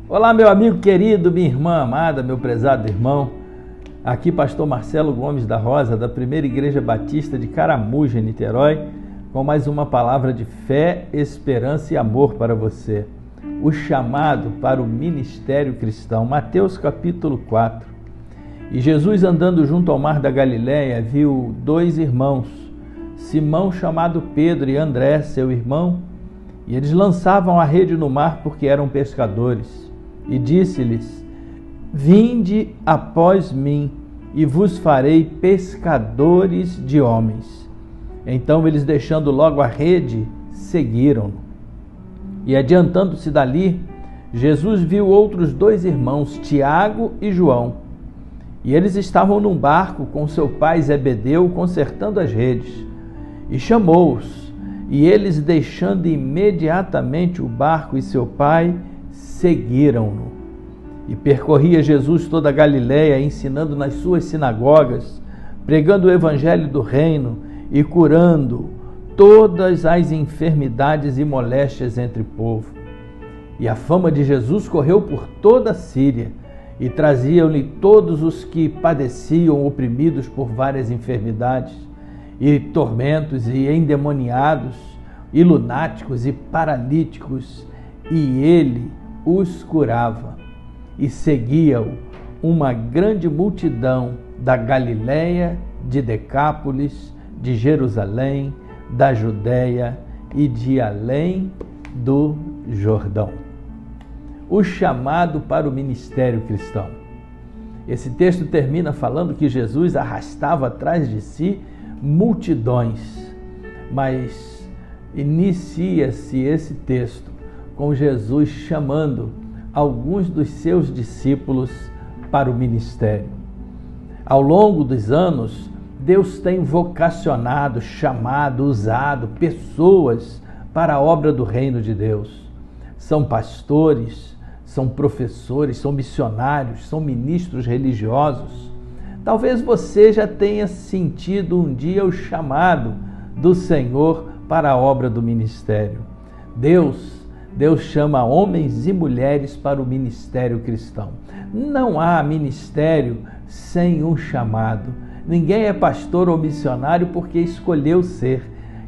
Olá, meu amigo querido, minha irmã amada, meu prezado irmão. Aqui pastor Marcelo Gomes da Rosa, da Primeira Igreja Batista de Caramuja, Niterói, com mais uma palavra de fé, esperança e amor para você. O chamado para o ministério cristão. Mateus capítulo 4. E Jesus, andando junto ao mar da Galileia, viu dois irmãos, Simão, chamado Pedro, e André, seu irmão, e eles lançavam a rede no mar porque eram pescadores. E disse-lhes: Vinde após mim, e vos farei pescadores de homens. Então eles, deixando logo a rede, seguiram-no. E adiantando-se dali, Jesus viu outros dois irmãos, Tiago e João. E eles estavam num barco com seu pai Zebedeu, consertando as redes. E chamou-os, e eles, deixando imediatamente o barco e seu pai, seguiram-no. E percorria Jesus toda a Galileia, ensinando nas suas sinagogas, pregando o evangelho do reino e curando todas as enfermidades e moléstias entre o povo. E a fama de Jesus correu por toda a Síria, e traziam-lhe todos os que padeciam, oprimidos por várias enfermidades e tormentos, e endemoniados, e lunáticos, e paralíticos, e ele os curava. E seguia-o uma grande multidão da Galileia, de Decápolis, de Jerusalém, da Judéia e de além do Jordão. O chamado para o ministério cristão. Esse texto termina falando que Jesus arrastava atrás de si multidões, mas inicia-se esse texto com Jesus chamando alguns dos seus discípulos para o ministério. Ao longo dos anos, Deus tem vocacionado, chamado, usado pessoas para a obra do reino de Deus. São pastores, são professores, são missionários, são ministros religiosos. Talvez você já tenha sentido um dia o chamado do Senhor para a obra do ministério. Deus chama homens e mulheres para o ministério cristão. Não há ministério sem um chamado. Ninguém é pastor ou missionário porque escolheu ser.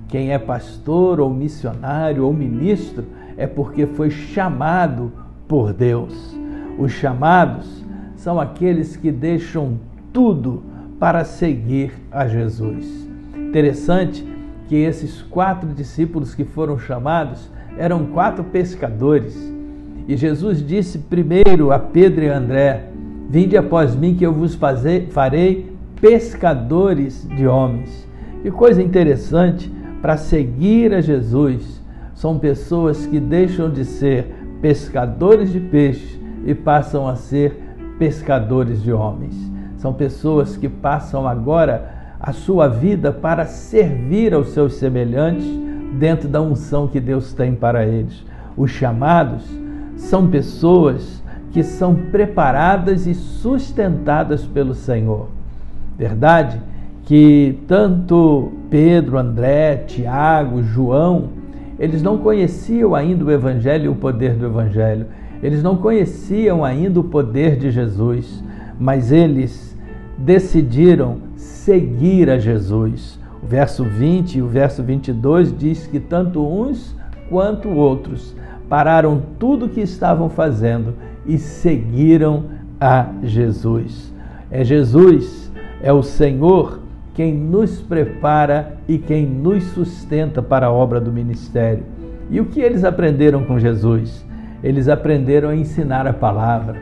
Quem é pastor ou missionário ou ministro é porque foi chamado por Deus. Os chamados são aqueles que deixam tudo para seguir a Jesus. Interessante que esses 4 discípulos que foram chamados eram 4 pescadores. E Jesus disse primeiro a Pedro e André: Vinde após mim que eu vos farei pescadores de homens. Que coisa interessante, para seguir a Jesus, são pessoas que deixam de ser pescadores de peixes e passam a ser pescadores de homens. São pessoas que passam agora a sua vida para servir aos seus semelhantes dentro da unção que Deus tem para eles. Os chamados são pessoas que são preparadas e sustentadas pelo Senhor. Verdade que tanto Pedro, André, Tiago, João, eles não conheciam ainda o Evangelho e o poder do Evangelho. Eles não conheciam ainda o poder de Jesus, mas eles decidiram seguir a Jesus. O verso 20 e o verso 22 diz que tanto uns quanto outros pararam tudo o que estavam fazendo e seguiram a Jesus. É Jesus, é o Senhor quem nos prepara e quem nos sustenta para a obra do ministério. E o que eles aprenderam com Jesus? Eles aprenderam a ensinar a palavra,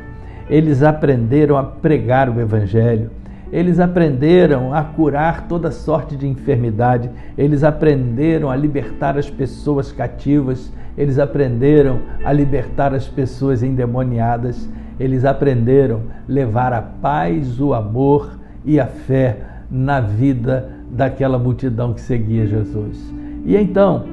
eles aprenderam a pregar o Evangelho, eles aprenderam a curar toda sorte de enfermidade, eles aprenderam a libertar as pessoas cativas, eles aprenderam a libertar as pessoas endemoniadas, eles aprenderam a levar a paz, o amor e a fé na vida daquela multidão que seguia Jesus. E então,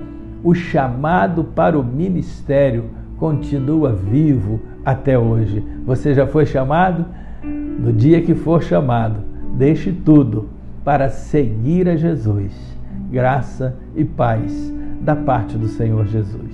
o chamado para o ministério continua vivo até hoje. Você já foi chamado? No dia que for chamado, deixe tudo para seguir a Jesus. Graça e paz da parte do Senhor Jesus.